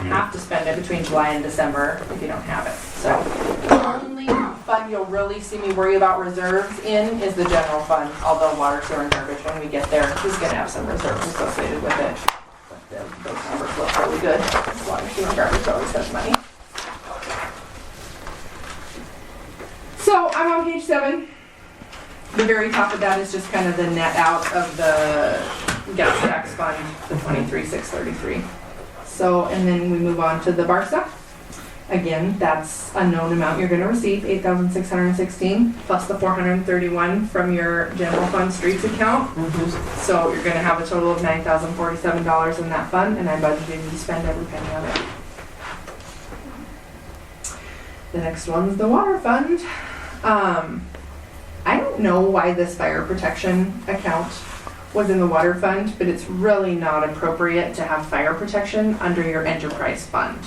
have to spend it between July and December if you don't have it. So the only fund you'll really see me worry about reserves in is the general fund, although water, sewer, and garbage, when we get there, is gonna have some reserves associated with it. But those numbers look really good. Water, sewer, and garbage always has money. So I'm on page 7. The very top of that is just kind of the net out of the gas tax fund, the 23,633. So, and then we move on to the BARSA. Again, that's a known amount you're going to receive, 8,616 plus the 431 from your general fund streets account. So you're going to have a total of $9,047 in that fund, and I budgeted to spend every penny of it. The next one's the water fund. I don't know why this fire protection account was in the water fund, but it's really not appropriate to have fire protection under your enterprise fund.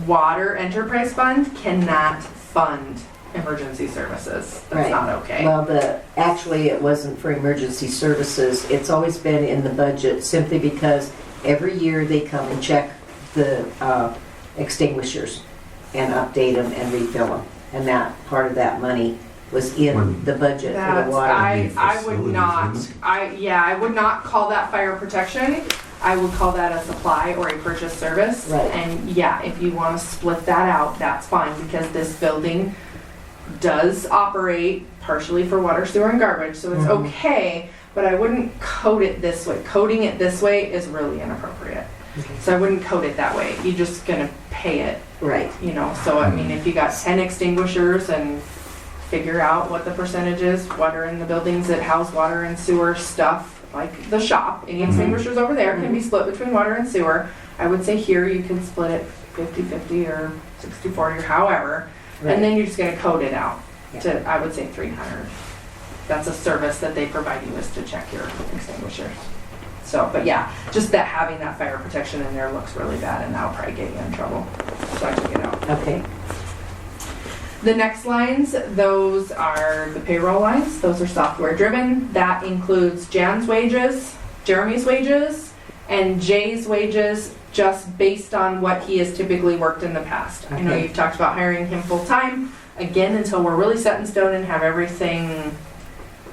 Water enterprise fund cannot fund emergency services. That's not okay. Well, actually it wasn't for emergency services. It's always been in the budget simply because every year they come and check the extinguishers and update them and refill them. And that part of that money was in the budget for the water. I would not call that fire protection. I would call that a supply or a purchase service. Right. And yeah, if you want to split that out, that's fine, because this building does operate partially for water, sewer, and garbage, so it's okay, but I wouldn't code it this way. Coding it this way is really inappropriate. So I wouldn't code it that way. You're just gonna pay it. Right. You know, so I mean, if you got 10 extinguishers and figure out what the percentage is, what are in the buildings that house water and sewer stuff, like the shop, any extinguishers over there can be split between water and sewer. I would say here you can split it 50-50 or 60-40 or however, and then you're just gonna code it out to, I would say 300. That's a service that they provide you, is to check your extinguishers. So, but yeah, just that having that fire protection in there looks really bad, and that'll probably get you in trouble. So I took it out. Okay. The next lines, those are the payroll lines. Those are software driven. That includes Jan's wages, Jeremy's wages, and Jay's wages, just based on what he has typically worked in the past. I know you've talked about hiring him full time. Again, until we're really set in stone and have everything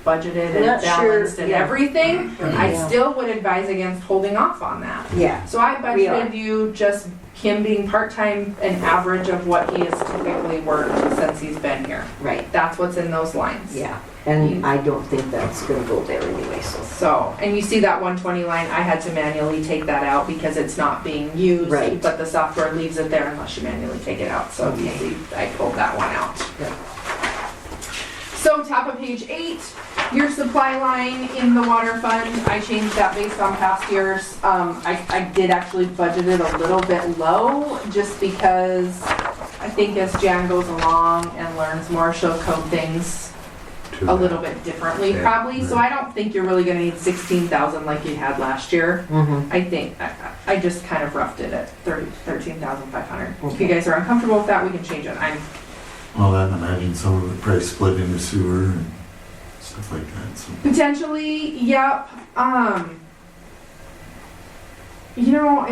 budgeted and balanced and everything, I still would advise against holding off on that. Yeah. So I budgeted you just him being part-time, an average of what he has typically worked since he's been here. Right. That's what's in those lines. Yeah. And I don't think that's going to go there anyway. So, and you see that 120 line, I had to manually take that out because it's not being used, but the software leaves it there unless you manually take it out. So you see, I pulled that one out. Yeah. So top of page 8, your supply line in the water fund, I changed that based on past years. I did actually budget it a little bit low just because I think as Jan goes along and learns more, she'll code things a little bit differently probably. So I don't think you're really gonna need 16,000 like you had last year. I think I just kind of roughed it at 13,500. If you guys are uncomfortable with that, we can change it. Well, I imagine some of it probably split into sewer and stuff like that. So. Potentially, yep. You know,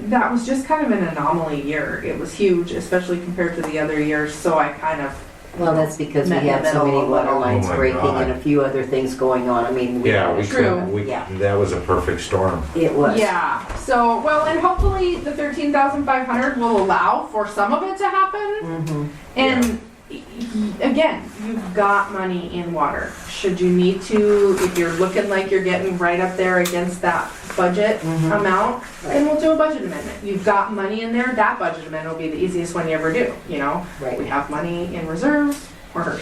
that was just kind of an anomaly year. It was huge, especially compared to the other years, so I kind of... Well, that's because we had so many water lines breaking and a few other things going on. I mean, that was a perfect storm. It was. Yeah, so, well, and hopefully the 13,500 will allow for some of it to happen. And again, you've got money in water. Should you need to, if you're looking like you're getting right up there against that budget amount, then we'll do a budget amendment. You've got money in there, that budget amendment will be the easiest one you ever do, you know? We have money in reserves, we're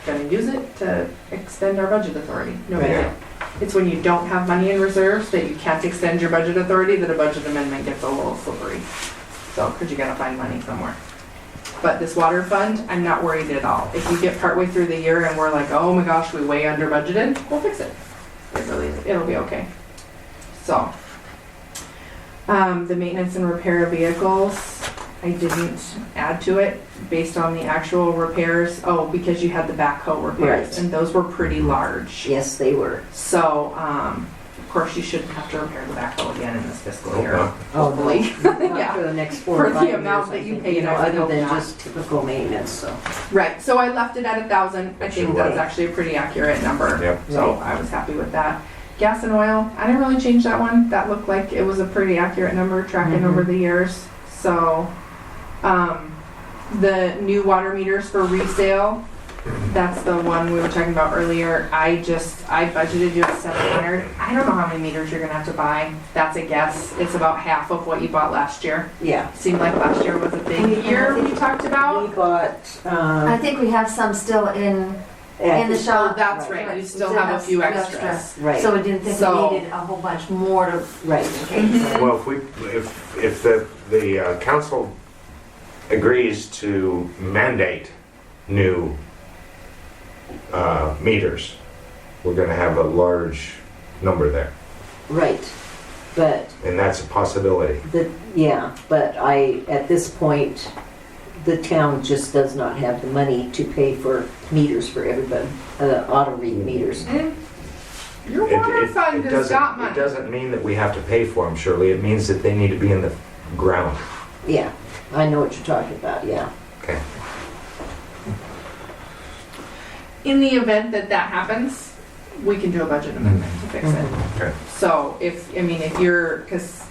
gonna use it to extend our budget authority. No big deal. It's when you don't have money in reserves that you can't extend your budget authority that a budget amendment gets a little slippery. So, because you gotta find money somewhere. But this water fund, I'm not worried at all. If we get partway through the year and we're like, oh my gosh, we way under budgeted, we'll fix it. It'll be okay. So, the maintenance and repair of vehicles, I didn't add to it based on the actual repairs. Oh, because you had the backhoe repairs, and those were pretty large. Yes, they were. So, course, you shouldn't have to repair the backhoe again in this fiscal year. Okay. Hopefully. Not Yeah. for the next 4 For or the 5 years. amount that I you think, paid, I would other hope than not. just typical maintenance, so. Right, so I left it at 1,000. I That think should that's work. actually a pretty accurate number. Yep. So I was happy with that. Gas and oil, I didn't really change that one. That looked like it was a pretty accurate number tracking Mhm. over the years. So, the new water meters for resale, that's the one we were talking about earlier. I budgeted you at 700. I don't know how many meters you're gonna have to buy. That's a guess. It's about half of what you bought last year. Yeah. Seemed like last year was a big year we talked We about. bought, I think we have some still in the Oh, shop. that's right. You still have a few extras. Right. So we didn't think So- we needed a whole bunch more to, Right. in case. Well, if the council agrees to mandate new meters, we're gonna have a large number there, Right. But and that's a possibility. but at this point, the town just does not have the money to pay for meters for everybody, auto read meters. Your water fund has got It money. doesn't mean that we have to pay for them, Shirley. It means that they need to be in the ground. Yeah, I know what you're talking about, yeah. Okay. In the event that that happens, we can do a budget amendment to fix it. Okay. So if because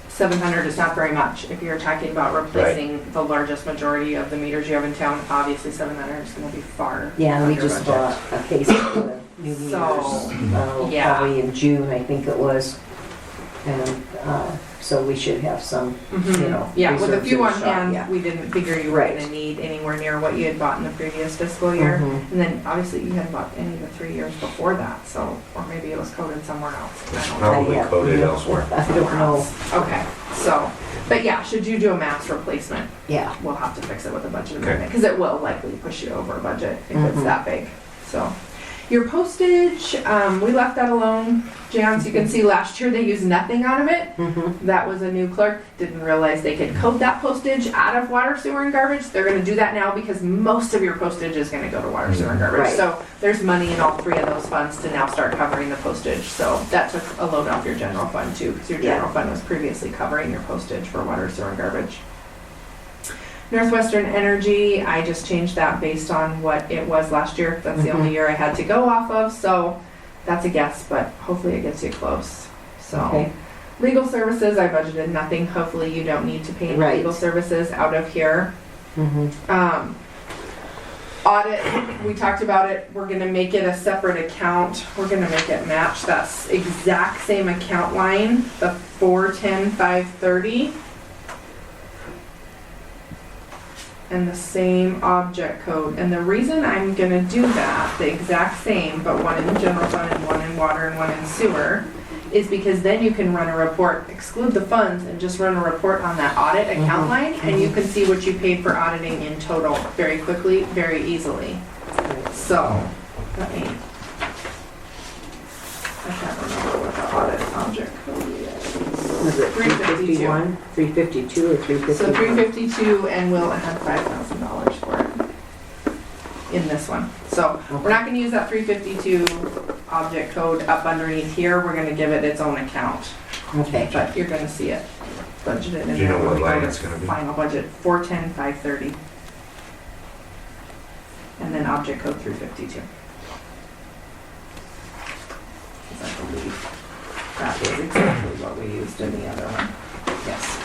700 is not very much. If you're talking about replacing the largest majority of the meters you have in town, obviously 700 is going to be far Yeah, and we under just budget. bought a case of the new meters, So, yeah. probably in June, I think it was. And, so we should have some, you know. Yeah, with a reserves few in the on shop, hand, yeah. we didn't figure you were Right. going to need anywhere near what you had bought in the previous fiscal year. Mhm. And then obviously you hadn't bought any of the 3 years before that, so, or maybe it was coded somewhere else. I don't know. Probably Yeah. coded elsewhere. I don't know, Okay, so, but yeah, should you do a mass replacement, yeah. we'll have to fix it with a budget Okay. amendment, because it will likely push you over budget if it's Mhm. that big, so. Your postage, we left that alone, Jan, so you can see last year they used nothing out of it. Mm-hmm. That was a new clerk, didn't realize they could code that postage out of water, sewer, and garbage. They're gonna do that now because most of your postage is gonna go to water, sewer, and garbage. Right. So there's money in all three of those funds to now start covering the postage. So that took a load off your general fund too, because your Yeah. general fund was previously covering your postage for water, sewer, and garbage. Northwestern Energy, I just changed that based on what it was last year. That's the only year I had to go off of, so that's a guess, but hopefully it gets you close. So, Okay. legal services, I budgeted nothing. Hopefully you don't need to pay any Right. legal services out of here. Mm-hmm. Audit, we talked about it. We're gonna make it a separate account. We're gonna make it match that exact same account line, the 410,530. And the same object code. And the reason I'm gonna do that, the exact same, but one in the general fund and one in water and one in sewer, is because then you can run a report, exclude the funds, and just run a report on that audit account Mhm. line, and you can see what you paid for auditing in total very quickly, very easily. So, let me, I can't remember what the audit object code is. Was it 352. 351, 352 or 351? So 352, and we'll add $5,000 for it in this one. So we're not gonna use that 352 object code up underneath here, we're gonna give it its own account. Okay. But you're gonna see it budgeted in there. Do you know when what we go line to it's gonna be? Final budget, 410,530. And then object code 352. 'Cause I believe that is exactly what we used in the other one. Yes.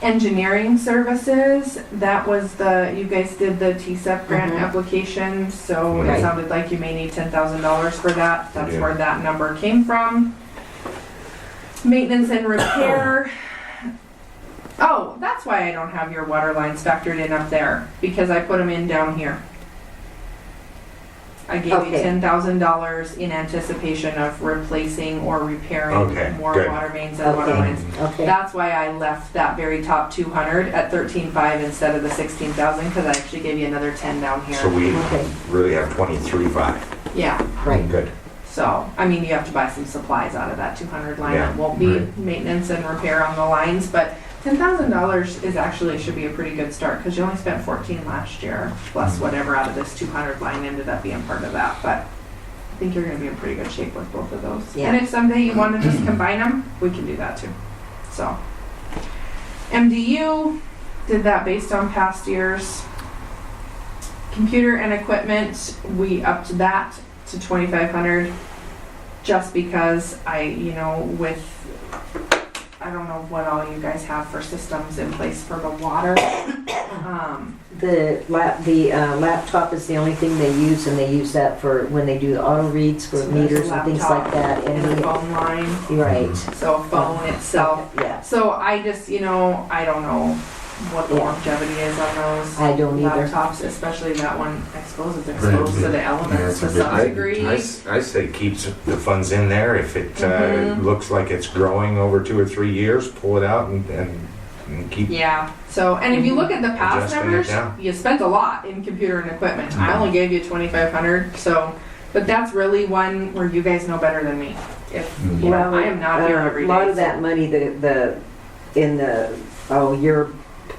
Engineering services, that was you guys did the TSEP grant Mhm. application, so it Right. sounded like you may need $10,000 for that. That's Yeah. where that number came from. Maintenance and repair. Oh, that's why I don't have your water lines factored in up there, because I put them in down here. I gave you Okay. $10,000 in anticipation of replacing or repairing Okay, more good. water mains and water Okay. lines. Okay. That's why I left that very top 200 at 13.5 instead of the 16,000, because I actually gave you another 10 down So here. we Okay. really have 23.5. Yeah, Right. Good. so, I mean, you have to buy some supplies out of that 200 line. Yeah, It won't be right. maintenance and repair on the lines, but $10,000 is actually, should be a pretty good start, because you only spent 14 last year, plus whatever out of this 200 line ended up being part of that, but I think you're gonna be in pretty good shape with both of those. Yeah. And if someday you wanna just combine them, we can do that too. So. MDU, did that based on past years. Computer and equipment, we upped that to 2,500 just because I don't know what all you guys have for systems in place for the water. The laptop is the only thing they use, and they use that for when they do the auto reads for So there's a meters and things like laptop that. and a And phone line, right. so a phone itself. Yeah, So I just, I don't know what the Yeah. longevity is on those I don't either. laptops, especially that one exposed to the elements Yeah, it's to a big- some degree. I say keep the funds in there. If it Mhm. looks like it's growing over 2 or 3 years, pull it out and keep. Yeah, so, and if you look at the past Adjusting it numbers, down. you spent a lot in computer and equipment. I Mhm. only gave you 2,500, so, but that's really one where you guys know better than me. If, Mhm. you know, I am not here every A day. lot of so- that money, year,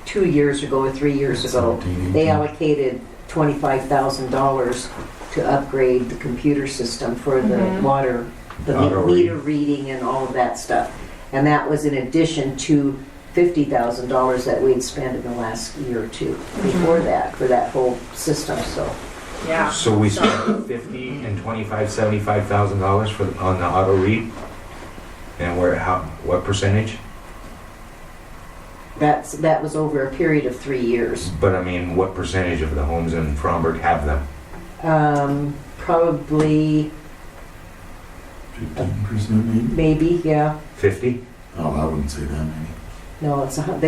2 years ago or 3 years ago, 17, they 18. allocated $25,000 to upgrade the computer system for the Mhm. water, the Auto meter reading and all of that stuff. And that was in addition to $50,000 that we'd spent in the last year or two before that for that whole system, so. Yeah. So we spent 50 and 25, $75,000 on the auto read. And what percentage? That was over a period of 3 years. But I mean, what percentage of the homes in Fromberg have them? Probably, 15% maybe? maybe, yeah. 50? Oh, I wouldn't say that many. No,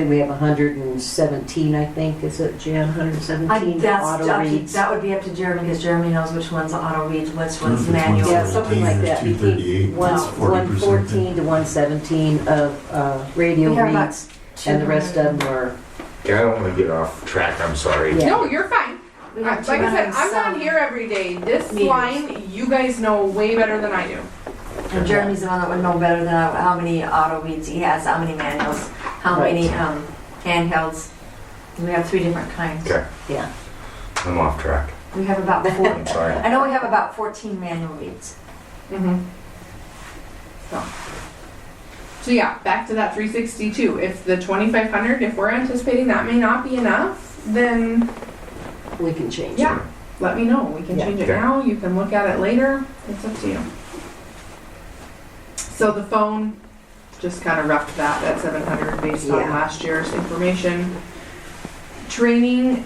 we have 117, I think, is it, Jan? 117 auto reads. That would be up to Jeremy, because Jeremy knows which one's auto reads, which one's If it's manual. Yeah, something like that. 238, that's 40%. 114 to 117 of radio We have about reads, and the rest of them are, Yeah, I don't want to get off track, I'm sorry. Yeah. No, you're fine. We Like I have said, I'm 207. not here every day. This meters. line, you guys know way better than I do. And Jeremy's the one that would know better than I, how many auto reads he has, how many manuals, how Right. many handhelds. We have 3 different kinds. Okay, yeah. I'm off track. We have about 4. I'm sorry. I know we have about 14 manual reads. Mm-hmm. So yeah, back to that 362. If the 2,500, if we're anticipating that may not be enough, then We can change it. yeah, let me know. We can Yeah. change it Okay. now. You can look at it later. It's up to you. So the phone, just kind of roughed that at 700 based on Yeah. last year's information. Training,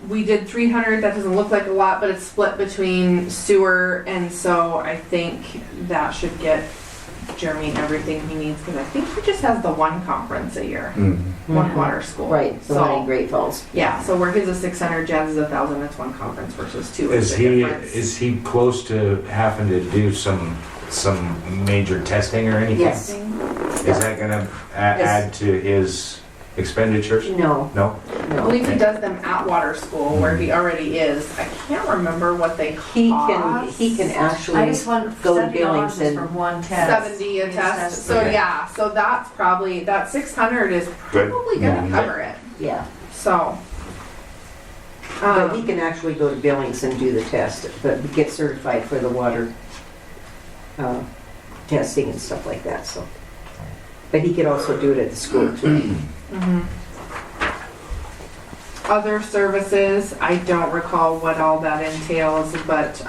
we did 300. That doesn't look like a lot, but it's split between sewer, and so I think that should get Jeremy everything he needs, because I think he just has the one conference a year, one Mhm. water school. Right, the one in So, Great Falls. yeah, so where his is 600, Jazz is 1,000, it's one conference versus two. Is the he, difference. is he close to having to do some major testing or anything? Yes. Is that gonna add to his expenditures? No, No? I no. believe he does them at water school where he already is. I can't remember what they He cost. can I actually, just want Go to $70 Billings is and- for one test. 70 a His test. So Okay. yeah, so that's probably, that 600 is Good. probably gonna Yeah. cover it. yeah. So. But he can actually go to Billings and do the test, but get certified for the water testing and stuff like that, so. But he could also do it at the school too. Mhm. Other services, I don't recall what all that entails, but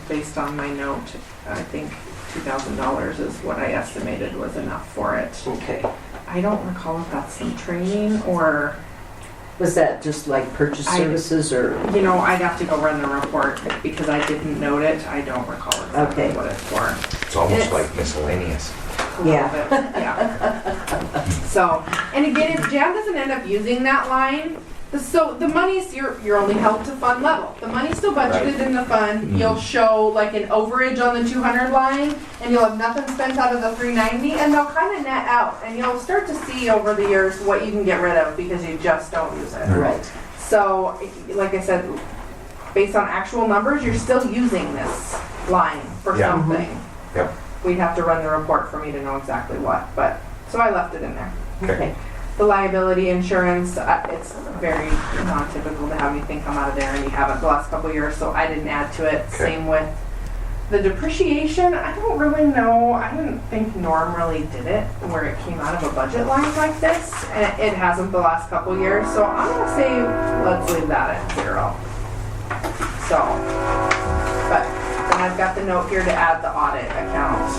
based on my note, I think $2,000 is what I estimated was enough for it. Okay. I don't recall if that's some training or, Was that just like purchase I- services or? I'd have to go run the report because I didn't note it. I don't recall exactly Okay. what it's for. It's almost It's- like miscellaneous. Yeah. Yeah. So, and again, if Jan doesn't end up using that line, so the money's you're only held to fund level. The money's still budgeted in the fund. Mhm. You'll show like an overage on the 200 line, and you'll have nothing spent out of the 390, and they'll kind of net out, and you'll start to see over the years what you can get rid of because you just don't use it. Right. So, like I said, based on actual numbers, you're still using this line for Yeah. something. Yep. We'd have to run the report for me to know exactly what, but, so I left it in there. Okay. The liability insurance, it's very non-typical to have anything come out of there, and you haven't the last couple of years, so I didn't add to it. Okay. Same with The depreciation, I don't really know. I didn't think Norm really did it where it came out of a budget line like this. And it hasn't the last couple years. So I'm gonna say let's leave that at 0. So, but then I've got the note here to add the audit account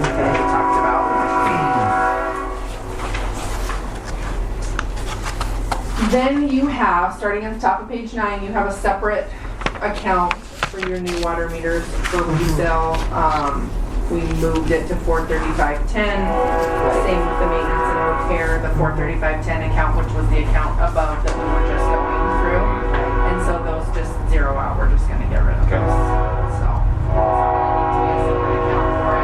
that we talked about. Then you have, starting at the top of page 9, you have a separate account for your new water meters for resale. We moved it to 43510. Same with the maintenance and repair, the 43510 account, which was the account above that we were just going through. And so those just zero out. We're just gonna get rid of Okay. those. So, need to be a separate account for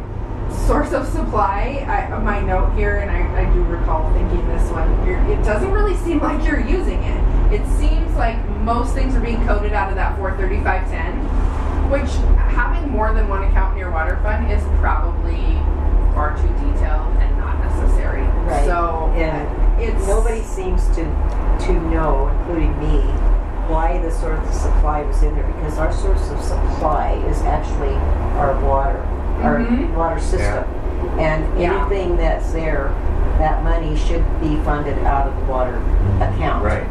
it. Source of supply, my note here, and I do recall thinking this one, it doesn't really seem like you're using it. It seems like most things are being coded out of that 43510, which having more than one account in your water fund is probably far too detailed and not necessary. Right. So And it's nobody seems to know, including me, why the source of supply was in there, because our source of supply is actually our water, our Mhm. water system. And Yeah. anything that's there, that money should be funded out of the water account. Right.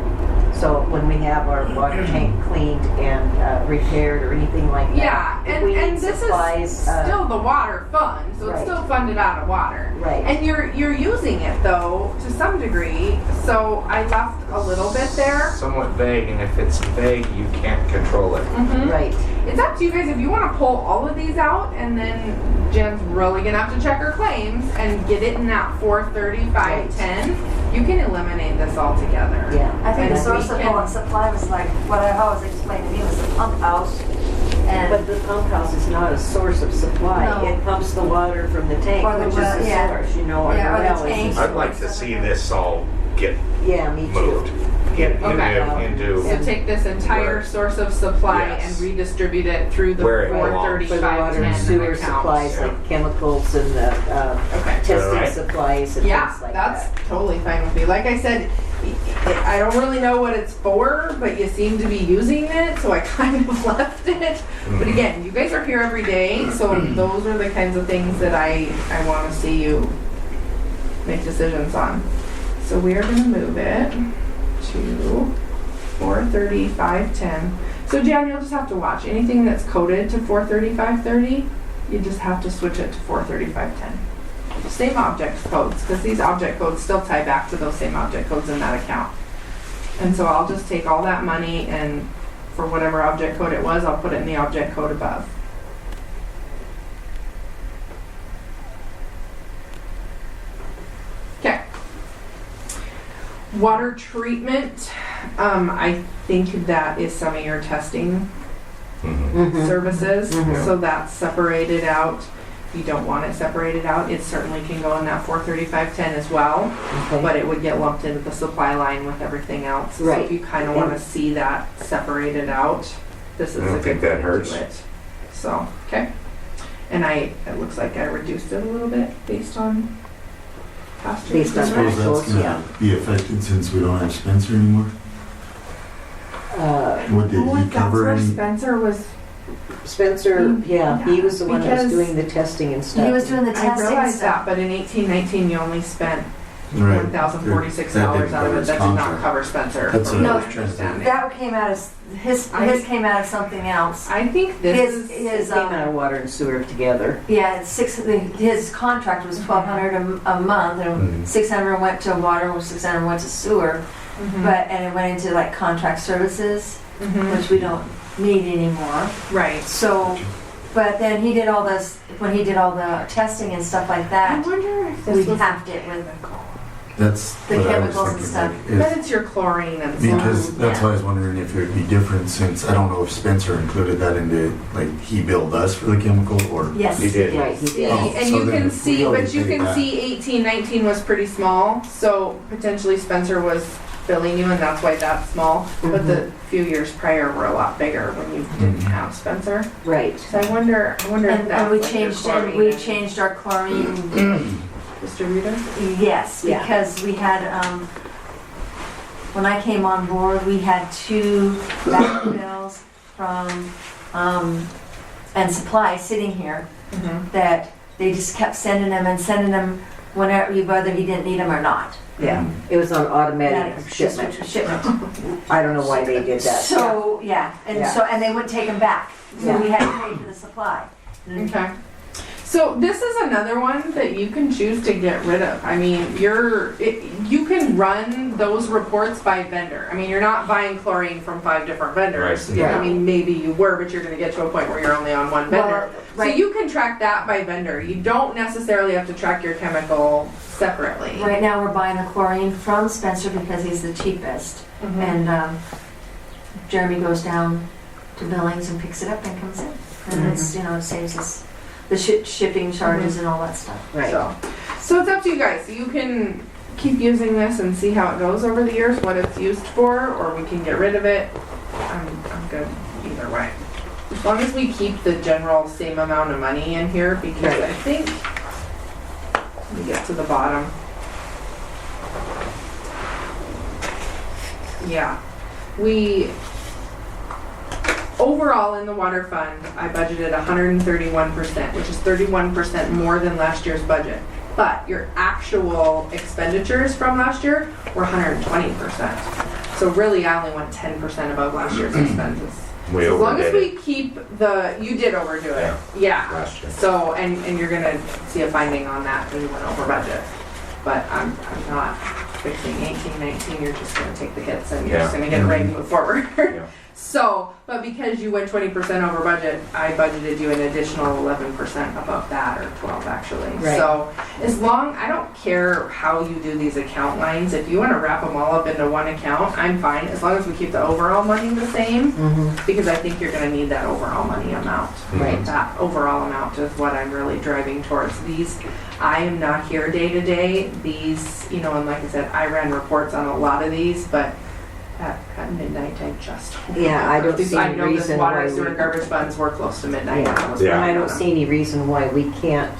So when we have our water tank cleaned and repaired or anything like that. Yeah, if and we need this supplies, is still the water fund, so it's right. still funded out of water. Right. And you're using it though to some degree, so I left a little bit there. Somewhat vague, and if it's vague, you can't control it. Mhm. Right. It's up to you guys if you want to pull all of these out, and then Jen's really gonna have to check her claims and get it in that 43510. You can eliminate this altogether. Yeah. I think the And source we of can- supply was like, what I've always explained to me was the pump house. And But the pump house is not a source of supply. No. It pumps the water from the tank, Or the which well, is the yeah. source, you know, or Yeah, or the the well tank. is the I'd like to see this all get Yeah, me too. moved. Get Okay. into So take this entire source of supply Yes. and redistribute it through the Where it belongs. For the water and 43510 sewer account. supplies, Yeah. like chemicals and the Okay. testing Right. supplies and Yeah, things like that's that. totally fine with me. Like I said, I don't really know what it's for, but you seem to be using it, so I kind of left it. But again, you guys are here every day, so those are the kinds of things that I want to see you make decisions on. So we are going to move it to 43510. So Jan, you'll just have to watch. Anything that's coded to 43530, you just have to switch it to 43510. Same object codes, because these object codes still tie back to those same object codes in that account. And so I'll just take all that money and for whatever object code it was, I'll put it in the object code above. Okay. Water treatment, I think that is some of your testing Mhm. services, Mhm. so that's separated out. If you don't want it separated out, it certainly can go in that 43510 as well, Okay. but it would get lumped into the supply line with everything else. So Right. if you kind of want to see that separated out, this is I a don't good think that way to hurts. do it. So, okay. And it looks like I reduced it a little bit based on past years. Based on Suppose actuals, that's gonna be affected since we don't have Spencer anymore? What did Oh, he that's cover? where any- Spencer was. Spencer, yeah, he was the one that was Because doing the testing and stuff. he was doing the I testing and realized stuff. that, but in 1819 you only spent Right. $1,046 out of it. That did not cover Spencer. That's from what I my was trying to understanding. That came out of, his came out of something else. I think this His, is. his, Came out of water and sewer together. yeah, his contract was $1,200 a month, and 600 went to water, and 600 went to sewer, Mhm. and it went into like contract services, Mhm. which we don't need anymore. Right. So, but then he did all this, when he did all the testing and stuff like I that, wonder if we this was. halved it with, That's The what I was chemicals and thinking, stuff. like, But if- it's your chlorine and stuff. Because that's yeah. why I was wondering if it would be different since, I don't know if Spencer included that into, like, he billed us for the chemical or. yes. He did. Right, he See, did. Oh, and so you then can if see, we already but you paid can that- see 1819 was pretty small, so potentially Spencer was billing you and that's why that's small. But the few years prior were a lot bigger when you didn't Mhm. have Spencer. Right. So I wonder if And that's we like your changed, chlorine we and changed our chlorine, distributor. yes, Yeah. because we had, when I came on board, we had 2 back bills from, and supplies sitting here Mhm. that they just kept sending them whenever, whether he didn't need them or not. Yeah, it was on automatic That is just shipment. Shipment. I don't know why they did that. So, yeah, and Yeah. so, and they wouldn't take them back, so we had to pay for the supply. Okay. So this is another one that you can choose to get rid of. I mean, you can run those reports by vendor. I mean, you're not buying chlorine from 5 different vendors. Right. Yeah, I mean, maybe you were, but you're gonna get to a point where you're only on one vendor. So Right. you can track that by vendor. You don't necessarily have to track your chemical separately. Right now, we're buying the chlorine from Spencer because he's the cheapest. Mhm. And Jeremy goes down to Billings and picks it up and comes in. And it's, it saves us the shipping charges and all that stuff. Right. So it's up to you guys. You can keep using this and see how it goes over the years, what it's used for, or we can get rid of it. I'm good either way. As long as we keep the general same amount of money in here, because I think, let me get to the bottom. Yeah, overall in the water fund, I budgeted 131%, which is 31% more than last year's budget. But your actual expenditures from last year were 120%. So really, I only went 10% above last year's expenses. We As long as overdid we keep you did overdo it. Yeah. last year. So, and you're gonna see a finding on that when you went over budget. But I'm not fixing 18, 19, you're just gonna take the hits and you're just gonna get it ready to move forward. Yeah. So, but because you went 20% over budget, I budgeted you an additional 11% above that, or 12 actually. Right. So, I don't care how you do these account lines. If you wanna wrap them all up into one account, I'm fine, as long as we keep the overall money the same, because I think you're gonna need that overall money amount. Right. That overall amount is what I'm really driving towards. I am not here day to day. These, and like I said, I ran reports on a lot of these, but at midnight, I just. Yeah, I don't see I any know this reason water why sewer we- garbage funds were close to midnight. Yeah. Yeah. And I don't see any reason why we can't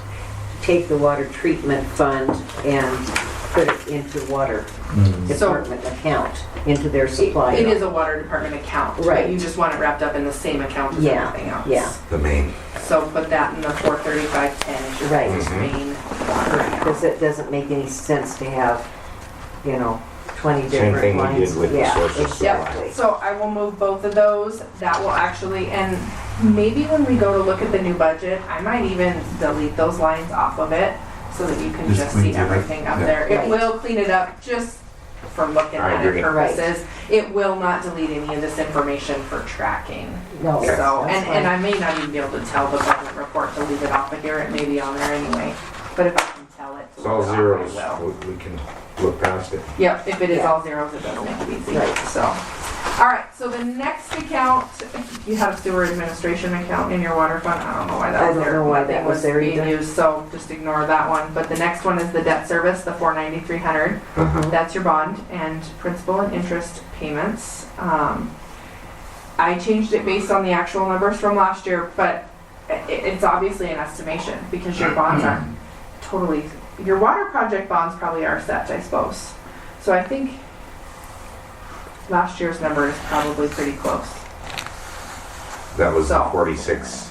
take the water treatment fund and put it into water department account, into their supply. It is a water department account, but Right. you just want it wrapped up in the same account as Yeah, everything else. yeah. The main. So put that in the 43510 is your Right. main water account. Because it doesn't make any sense to have, 20 Same different thing we lines. did with the Yeah, source of supply. exactly. So I will move both of those. That will actually, and maybe when we go to look at the new budget, I might even delete those lines off of it so that you can Just just cleans see it up. everything up Yeah. there. It Right. will clean it up just for looking I at it agree. purposes. It will not delete any of this information for tracking. No, So, that's and fine. I may not even be able to tell the budget report to leave it off of here. It may be on there anyway. But if I can tell it to It's all leave it off, zeros. I will. We can look past it. Yep, if it is Yeah. all zeros, it does make it easy. Right. So, all right, so the next account, you have sewer administration account in your water fund. I don't know why that I was don't there. know why Nothing that was there being either. used, so just ignore that one. But the next one is the debt service, the 49300. That's your bond and principal and interest payments. I changed it based on the actual numbers from last year, but it's obviously an estimation because your bonds aren't totally, your water project bonds probably are set, I suppose. So I think last year's number is probably pretty close. That was So. 46.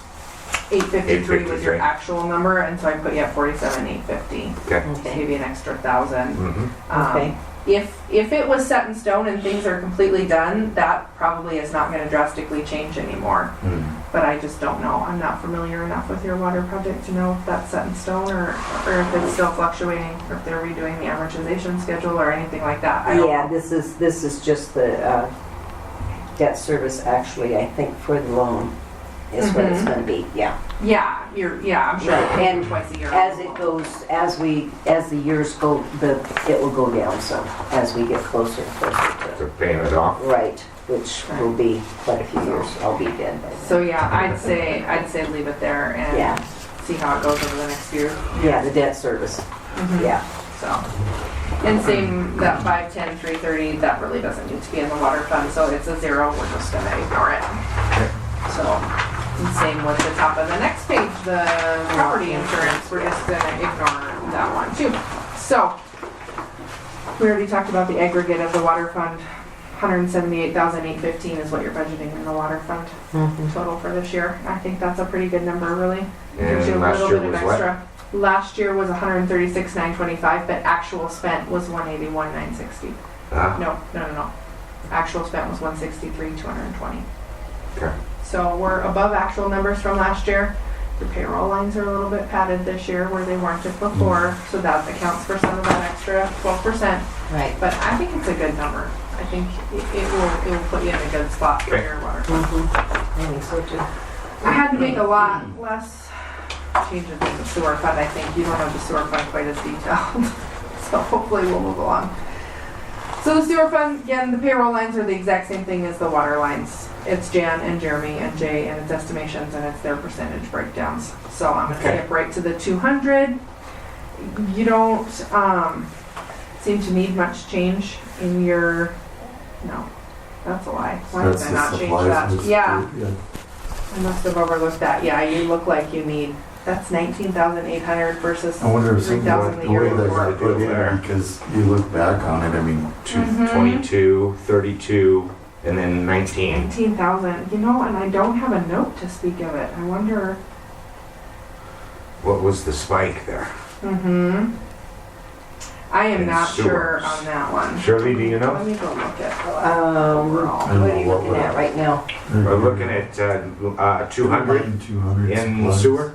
853 was your 853. actual number, and so I put you at 47,850. Okay. Just Okay. give you an extra 1,000. Mm-hmm. Okay. If it was set in stone and things are completely done, that probably is not going to drastically change anymore. But I just don't know. I'm not familiar enough with your water project to know if that's set in stone or if it's still fluctuating, or if they're redoing the amortization schedule or anything like that. I don't Yeah, know. this is just the debt service actually, I think, for the loan is what it's gonna be, yeah. Yeah, I'm sure Right, it and twice a year. As it goes, as the years go, it will go down some as we get closer and closer So paying it off. to, right, which will be quite a few years. I'll be dead by then. So yeah, I'd say leave it there Yeah. and see how it goes over the next year. Yeah, the debt service, yeah. So, and same, that 510, 330, that really doesn't need to be in the water fund, so it's a zero, we're just gonna ignore it. So, and same with the top of the next page, the property insurance, we're just gonna ignore that one too. So, we already talked about the aggregate of the water fund, $178,815 is what you're budgeting in the water fund Mhm. total for this year. I think that's a pretty good number, really. Gives you a And last little year bit of was what? extra. Last year was 136,925, but actual spent was 181,960. Ah, No. Actual spent was 163,220. okay. So we're above actual numbers from last year. Your payroll lines are a little bit padded this year where they weren't just before, so that accounts for some of that extra 12%. Right. But I think it's a good number. I think it will put you in a good spot for Okay. your water. Mhm. I think so too. I had to make a lot less changes in the sewer fund. I think you don't have the sewer fund quite as detailed. So hopefully we'll move along. So the sewer fund, again, the payroll lines are the exact same thing as the water lines. It's Jan and Jeremy and Jay and it's estimations and it's their percentage breakdowns. So I'm gonna Okay. skip right to the 200. You don't seem to need much change in your, no, that's a lie. Why did That's I the not change supplies that? list. Yeah. I must have overlooked that. Yeah, you look like you need, that's 19,800 versus I wonder if some, 3,000 the the year way they before. got put There. in, because you look back on it, I mean, Mhm. 22, 32, and then 19. 19,000, you know, and I don't have a note to speak of it. I wonder, What was the spike there? I am And not sewer. sure on that one. Shirley, do you know? Let me go look at What are you looking at right now? We're looking at 200 200 in supplies. sewer.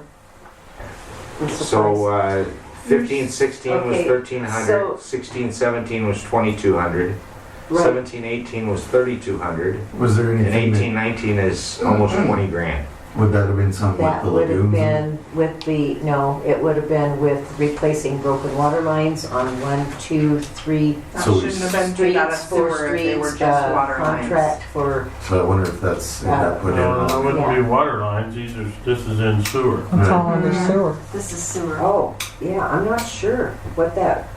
The So supplies. 15, 16 was Okay, 1,300. so- 16, 17 was 2,200. Right. 17, 18 was 3,200. Was there And anything, 18, 19 is almost 20 grand. would that have been something with That the would have lagoons? been with the, no, it would have been with replacing broken water lines on 1, 2, 3 That So shouldn't have been paid out of streets, 4 sewer if they were streets, just water lines. contract for, So I wonder if that's, if that put in No, it on. wouldn't be Yeah. water lines, this is in sewer. It's all under Mhm. sewer. This is sewer. oh, yeah, I'm not sure what that,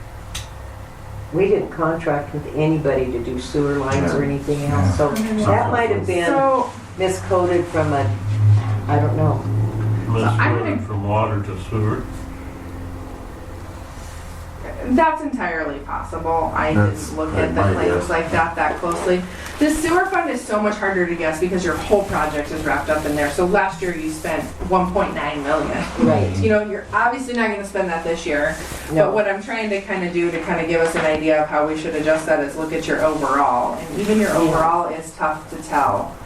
we didn't contract with anybody to do sewer lines or anything else, so Yeah. that might have been So, miscoded from a, I don't know. I'm gonna- Miscoded from water to sewer. that's entirely possible. I That's didn't look at the my claims guess. like that closely. The sewer fund is so much harder to guess because your whole project is wrapped up in there. So last year you spent 1.9 million. Right. You know, you're obviously not gonna spend that this year. But No, what I'm trying to kind of do to kind of give us an idea of how we should adjust that is look at your overall. And even your overall is tough to tell.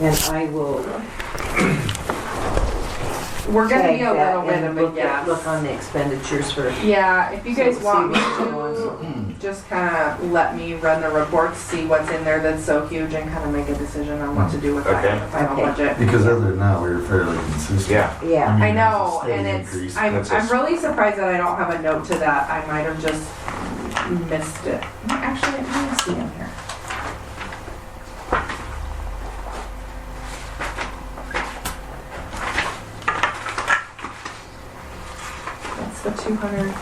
and I will We're gonna tag be a that little bit and of a look guess. on the expenditures for, Yeah, if you guys So want me see what to, just kind of let me run the reports, see what's in there that's so huge and kind of make a decision on what to do with that in the final Okay. budget. Because other than that, we were fairly consistent. Yeah. yeah. mean, I know, there's a steady and it's, increase. I'm That's us. really surprised that I don't have a note to that. I might have just missed it. Actually, let me see in here. That's the 200.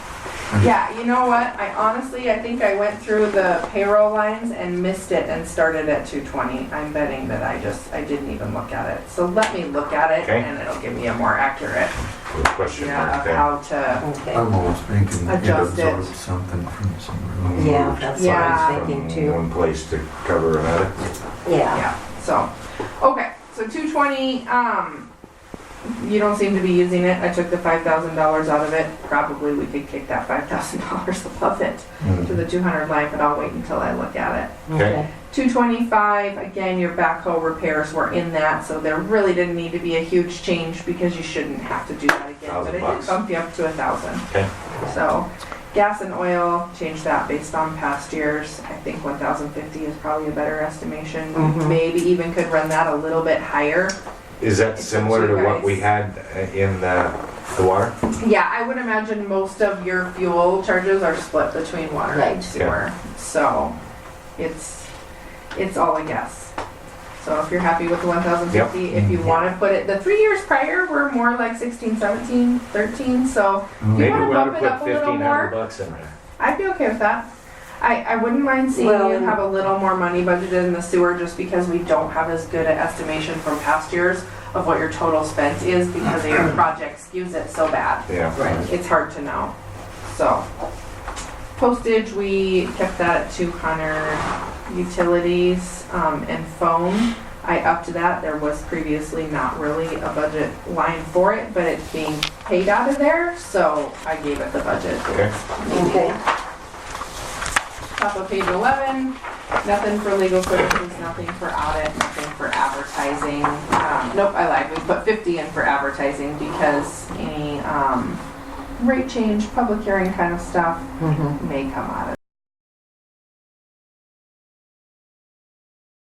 Yeah, you know what? I think I went through the payroll lines and missed it and started at 220. I'm betting that I didn't even look at it. So let me look at it Okay. and it'll give me a more accurate With question idea mark of there. how to. Okay, I'm almost thinking it Adjust it. absorbed something from somewhere else. yeah, that's what Yeah. I was thinking From too. one place to cover another. Yeah, Yeah, so, okay, so 220, you don't seem to be using it. I took the $5,000 out of it. Probably we could kick that $5,000 above it to the 200 line, but I'll wait until I look at it. okay. 225, again, your backhoe repairs were in that, so there really didn't need to be a huge change because you shouldn't have to do that again. But it did $1,000. bump you up to 1,000. Okay. So, gas and oil, change that based on past years. I think 1,050 is probably a better estimation. Mhm. Maybe even could run that a little bit higher. Is that It's similar up to to you what we guys. had in the water? Yeah, I would imagine most of your fuel charges are split between water and Right. sewer. So, it's all a guess. So if you're happy with the 1,050, if you Yep. want to put it, the 3 years prior were more like 16, 17, 13, so Maybe wanna we ought to bump it put up a little 1,500 bucks in there. I'd be okay with that. I wouldn't mind seeing Well, you and- have a little more money budgeted in the sewer just because we don't have as good an estimation from past years of what your total spent is because of your project skews it so bad. Yeah. Right. It's hard to know. So, postage, we kept that at 200. utilities, and phone. I upped that. There was previously not really a budget line for it, but it's being paid out of there, so I gave it the budget. Okay. Okay. Top of page 11, nothing for legal services, nothing for audit, nothing for advertising. Nope, I lied. We put 50 in for advertising because any rate change, public hearing kind of stuff Mhm. may come out of